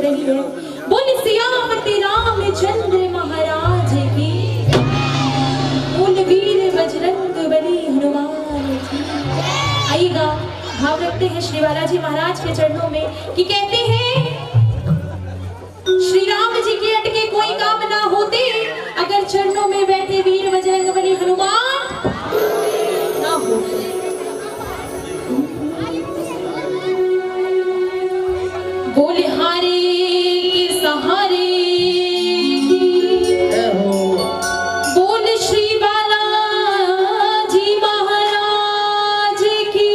रही है। बोल सियावती रामचंद्र महाराज की, बोल वीर बजरंग बली हनुमान की। आइएगा, भाव रखते हैं श्री बालाजी महाराज के चरणों में कि कहते हैं श्री राम जी के अटके कोई काम ना होते अगर चरणों में बैठे वीर बजरंग बली हनुमान ना होते। बोले हारे के सहारे बोल श्री बालाजी महाराज की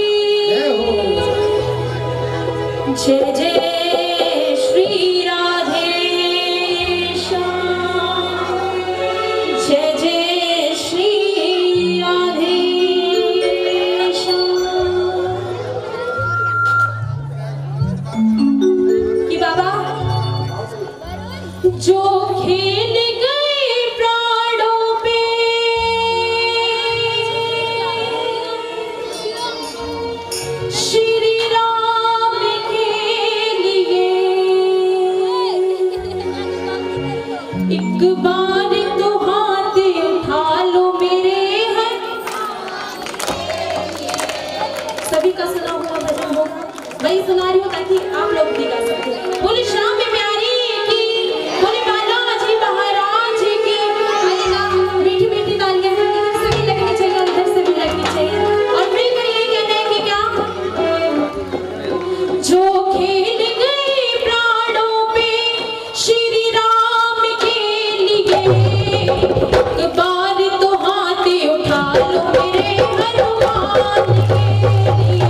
जय जय श्री राधे श्याम, जय जय श्री राधे श्याम। कि बाबा जो खेल गए प्राणों पे श्री राम के लिए, एक बार तो हाथ उठा लो मेरे हैं। सभी का सुना हुआ भजन होगा, वही सुना रही हूँ ताकि आप लोग भी गा सकें। बोले श्याम प्यारी की, बोले बालाजी महाराज की। आइएगा, मीठी मीठी तालियां इधर से भी लगनी चाहिए और उधर से भी लगनी चाहिए और मिलकर ये कहना है कि क्या, जो खेल गए प्राणों पे श्री राम के लिए, एक बार तो हाथ उठा लो मेरे हनुमान के लिए,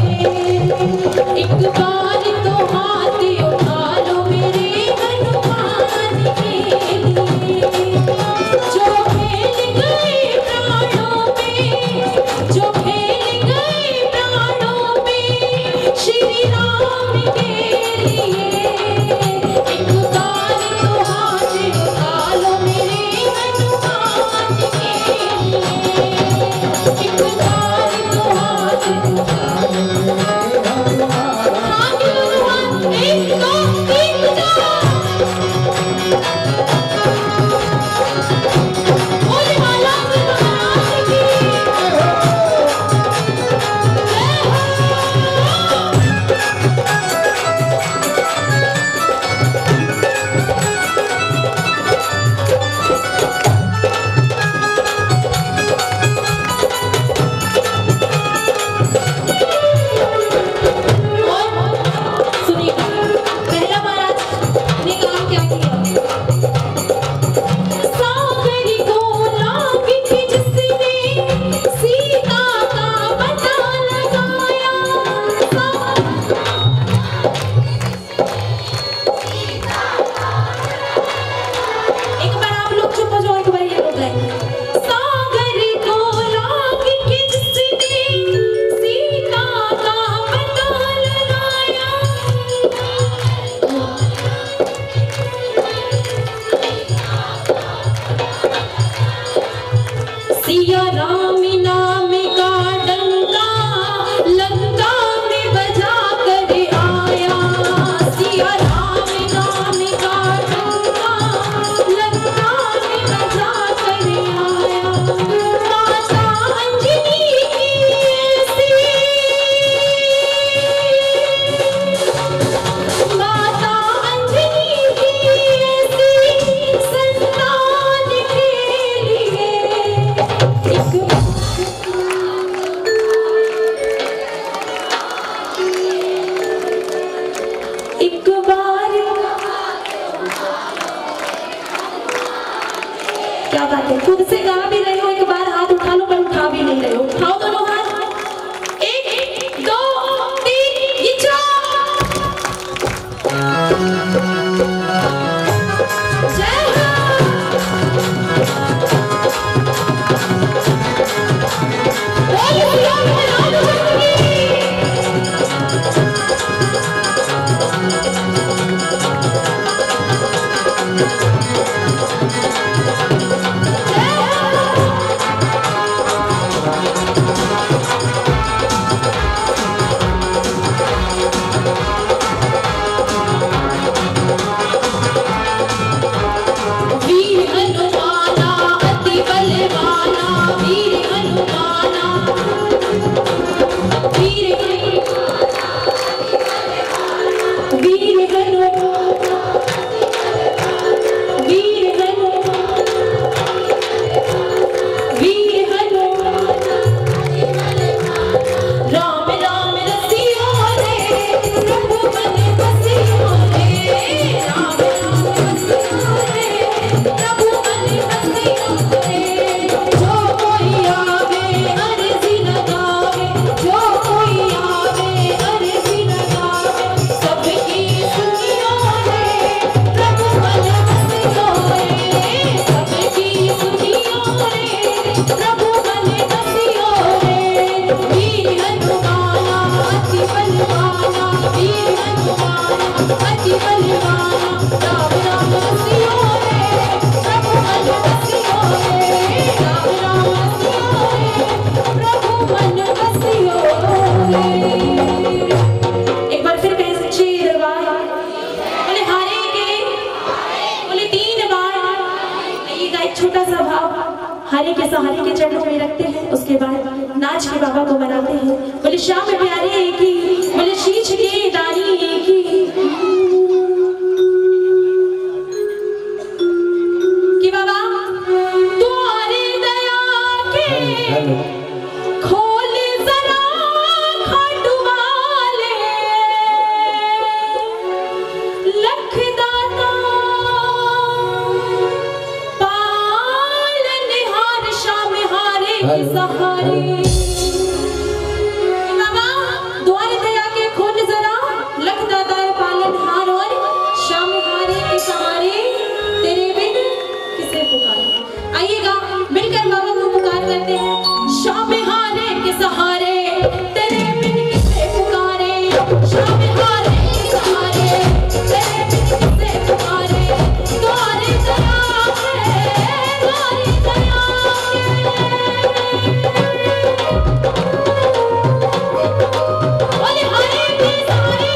एक बार तो हाथ उठा लो मेरे हनुमान के लिए। जो खेल गए प्राणों पे, जो खेल गए प्राणों पे श्री राम के लिए, एक बार तो हाथ उठा लो मेरे हनुमान के लिए, एक बार तो हाथ उठा लो मेरे हनुमान के लिए। एक दो तीन चार, बोले बालाजी महाराज की सुनिएगा, पहला महाराज ने काम क्या किया। सागर को लाग के जिसने सीता का पता लगाया, एक बार आप लोग चुप हो जाओ, एक बार ये हो गए। सागर को लाग के जिसने सीता का पता लगाया, सिया राम नाम का डंका लंका में बजा कर आया, सिया राम नाम का डंका लंका में बजा कर आया। माता अंजनी की ऐसी, माता अंजनी की ऐसी संतान के लिए, एक बार क्या बात है, खुद से गा भी रहे हो, एक बार हाथ उठा लो पर उठा भी नहीं रहे हो। उठाओ दोनों हाथ, एक दो तीन ये चार। जय हरे के सहारे के चरणों में रखते हैं, उसके बाद नाच के बाबा को बनाते हैं। बोले श्याम प्यारे की, बोले शीश के दानी की, कि बाबा तुम्हारे दया के खोल जरा खाटू वाले, लख दाता पालन हार श्याम हारे के सहारे। बाबा द्वारे दया के खोल जरा, लख दाता पालन हार और श्याम हारे के सहारे, तेरे बिन किसे पुकारे। आइएगा मिलकर बाबा को पुकार करते हैं। श्याम हारे के सहारे, तेरे बिन किसे पुकारे, श्याम हारे के सहारे, तेरे बिन किसे पुकारे। द्वारे दया के, द्वारे दया के, बोले हारे के सहारे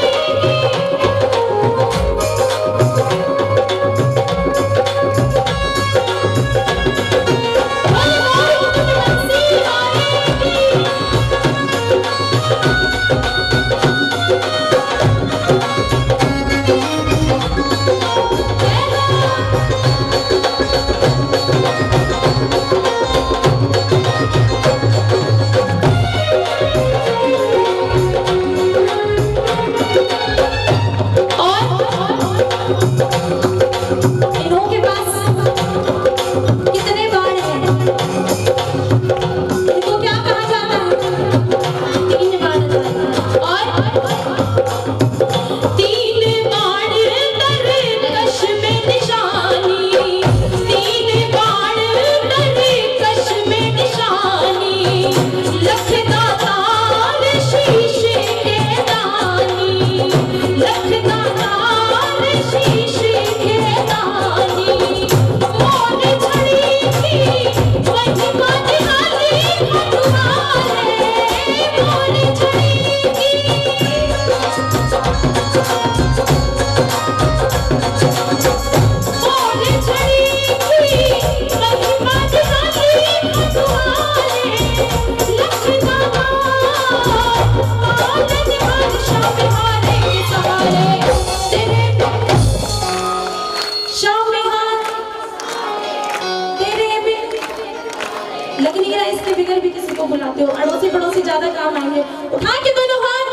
बुलाते हो, अड़ोसी पड़ोसी ज्यादा काम आएंगे। उठा के दोनों हाथ,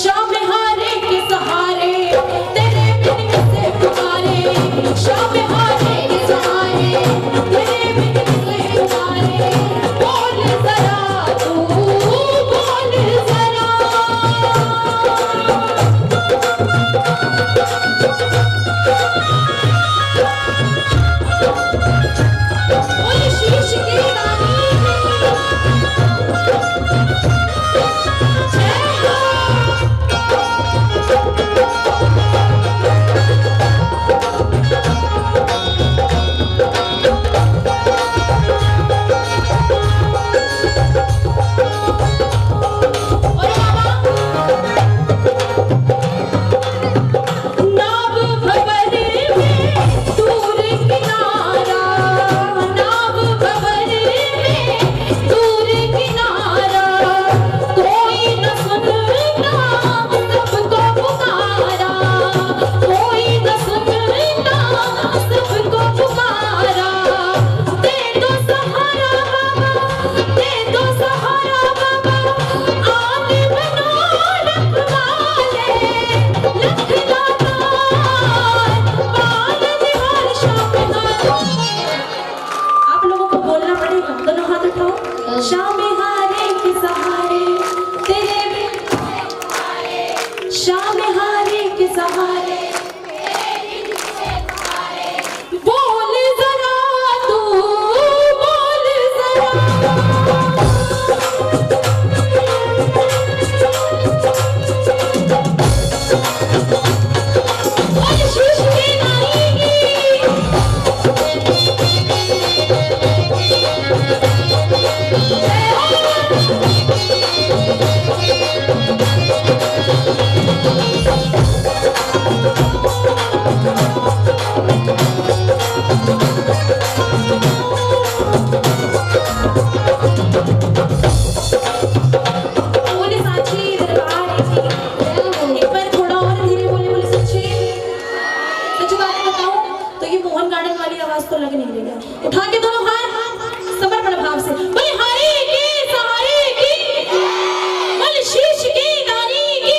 श्याम हारे के सहारे, तेरे बिन किसे पुकारे, श्याम हारे के सहारे, तेरे बिन किसे पुकारे। बोल जरा तू, बोल जरा, बोल शीश के दानी, जय बात बताऊं तो ये मोहन गार्डन वाली आवाज तो लग नहीं रही है। उठा के दोनों हाथ समर्पण भाव से बोले हरि की सहारे की, बोले शीश की दानी की।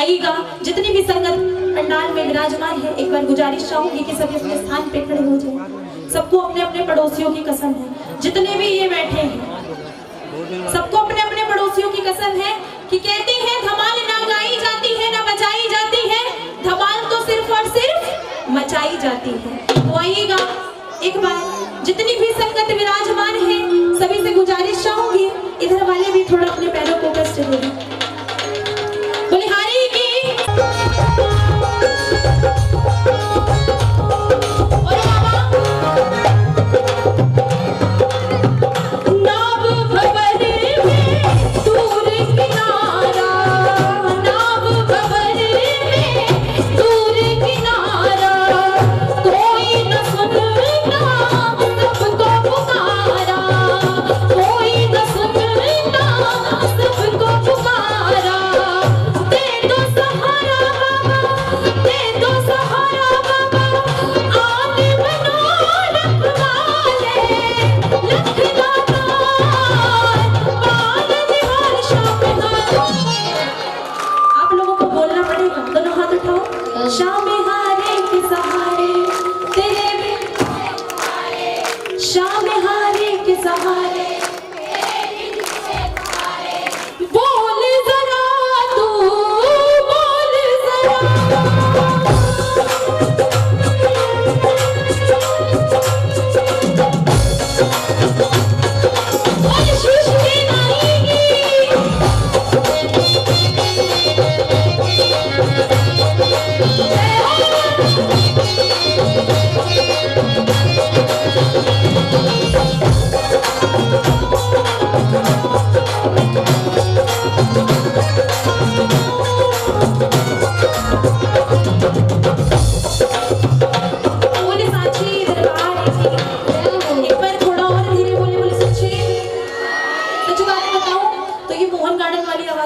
आइएगा, जितनी भी संगत पंडाल में विराजमान है, एक बार गुजारिश चाहूंगी कि सभी अपने स्थान पे खड़े हो जाएं। सबको अपने अपने पड़ोसियों की कसम है, जितने भी ये बैठे हैं सबको अपने अपने पड़ोसियों की कसम है कि कहते हैं धमाल ना गाई जाती है ना बजाई जाती है, धमाल तो सिर्फ और सिर्फ मचाई जाती है। तो आइएगा, एक बार जितनी भी संगत विराजमान है सभी से गुजारिश चाहूंगी, इधर वाले भी थोड़ा अपने पैरों को कष्ट दें। बोले हरि की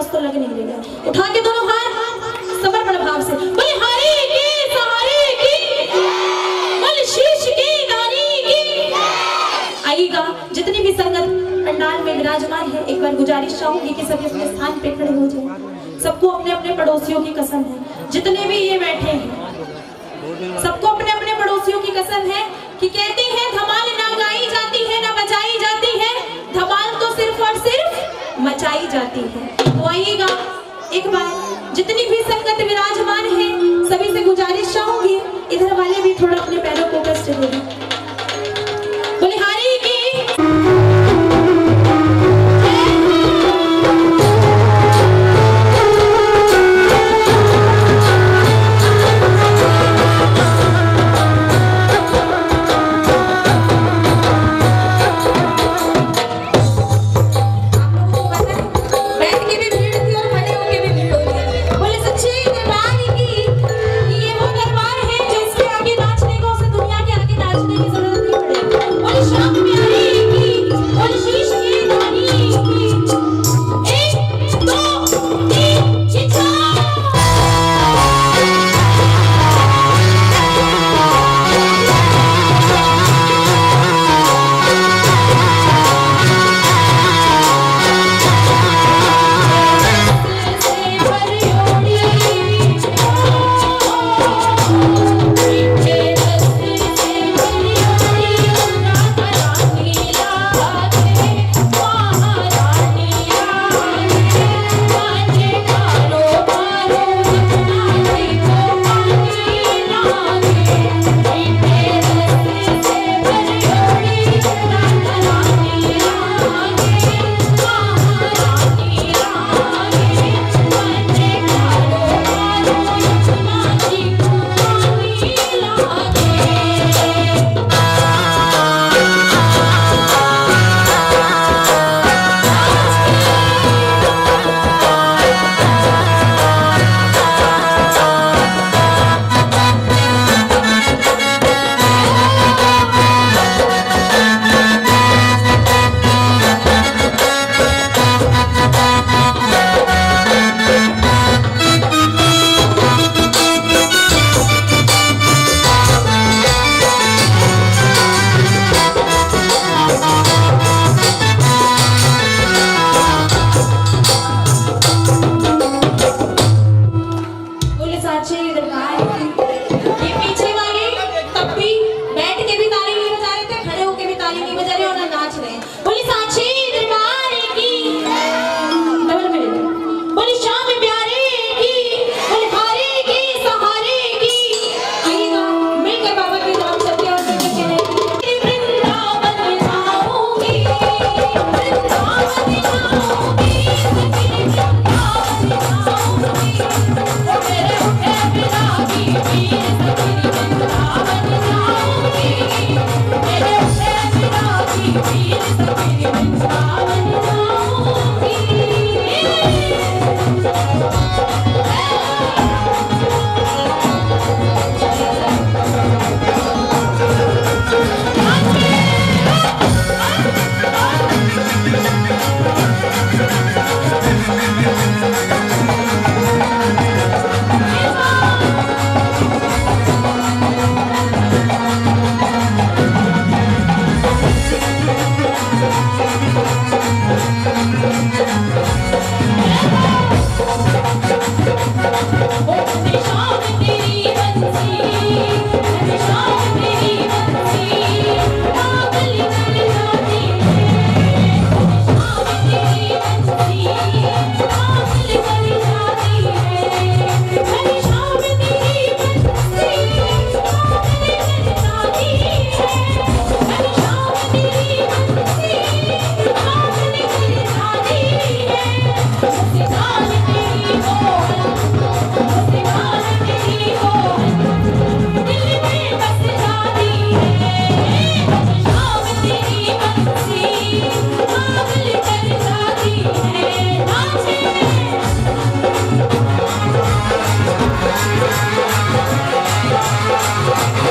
तो लग नहीं रही है। उठा के दोनों हाथ समर्पण भाव से बोले हरि की सहारे की, बोले शीश की दानी की। आइएगा, जितनी भी संगत पंडाल में विराजमान है, एक बार गुजारिश चाहूंगी कि सभी अपने स्थान पे खड़े हो जाएं। सबको अपने अपने पड़ोसियों की कसम है, जितने भी ये बैठे हैं सबको अपने अपने पड़ोसियों की कसम है कि कहते हैं धमाल ना गाई जाती है ना बजाई जाती है, धमाल तो सिर्फ और सिर्फ मचाई जाती है। तो आइएगा, एक बार जितनी भी संगत विराजमान है सभी से गुजारिश चाहूंगी, इधर वाले भी थोड़ा अपने पैरों को कष्ट दें। बोले हरि की ये वो दरबार है जिसके Oh,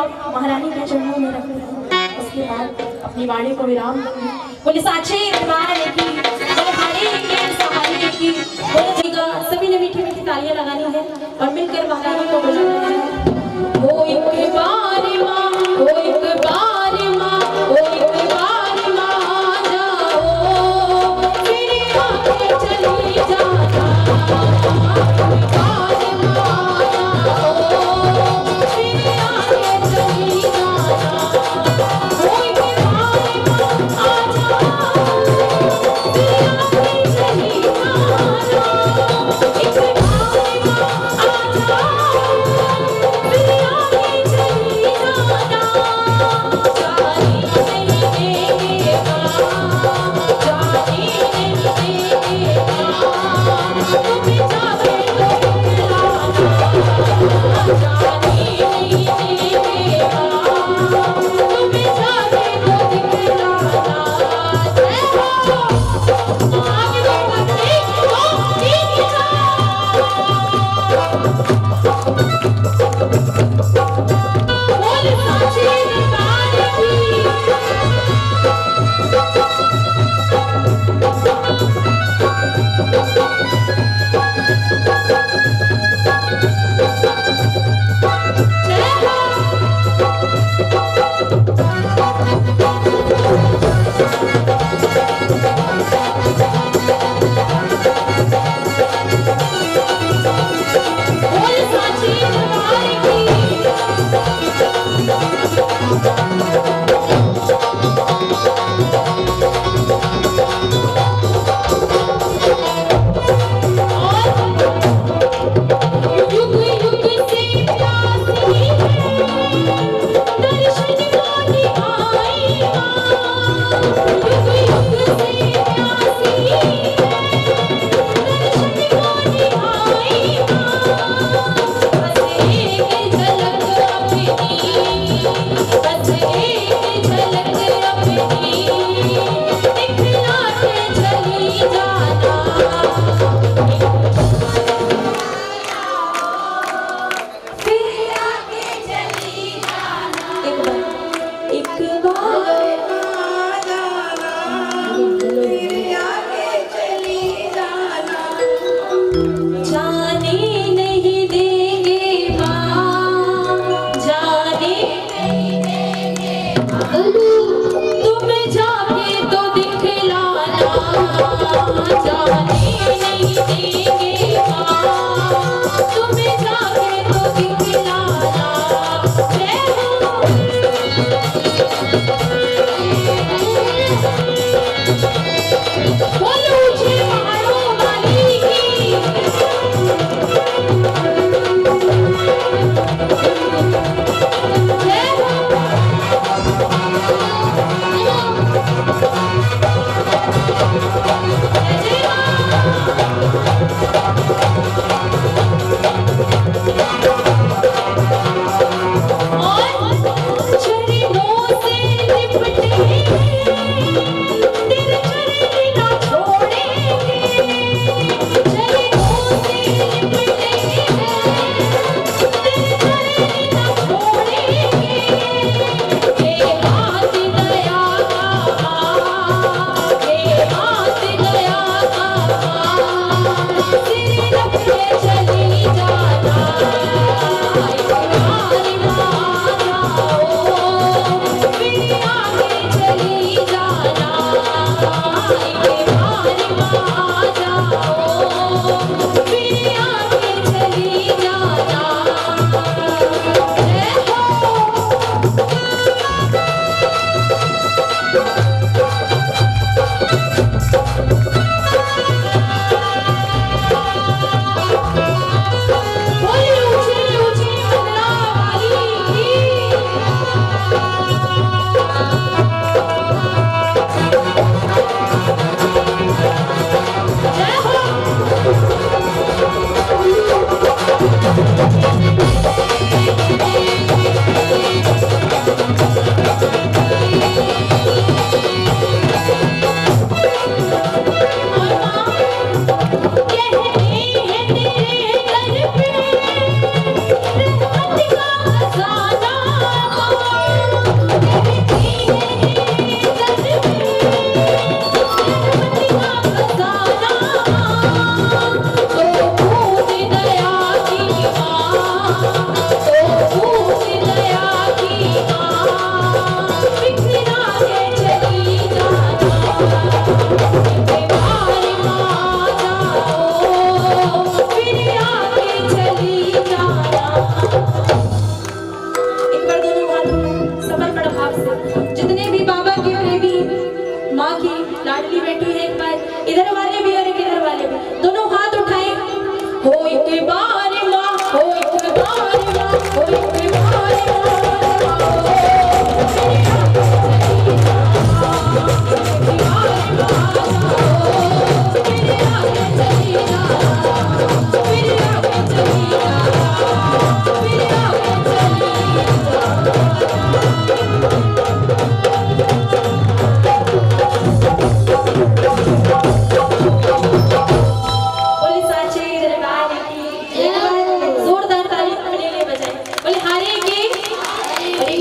भाव महारानी के चरणों में रखते हैं। उसके बाद अपनी वाणी को विराम दूंगी। बोले साचे दरबार की, बोले हरे के सहारे की, बोले जगह सभी ने मीठी मीठी तालियां लगानी है और मिलकर महारानी को बुलाना है। ओ एक बार माँ, ओ एक बार माँ, ओ एक बार माँ जाओ, फिर आके चली जाना। एक बार माँ जाओ, फिर आके चली जाना। ओ एक बार माँ आ जाओ। लाडली बैठी है एक बार, इधर वाले भी और एक इधर वाले भी, दोनों हाथ उठाए। हो एक बार माँ, हो एक बार माँ, हो एक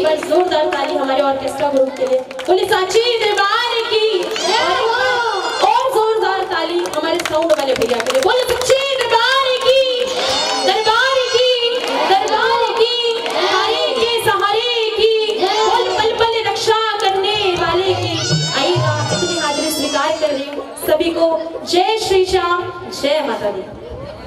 बार जोरदार ताली हमारे ऑर्केस्ट्रा ग्रुप के लिए। बोले साची दरबार की, और जोरदार ताली हमारे साउंड वाले भैया के लिए। बोले सच्ची दरबार की, दरबार की, दरबार की, हरे के सहारे की, बोल पल पल रक्षा करने वाले की। आइएगा, इतनी हाजिरी स्वीकार कर रही हूँ सभी को। जय श्री श्याम, जय माता दी।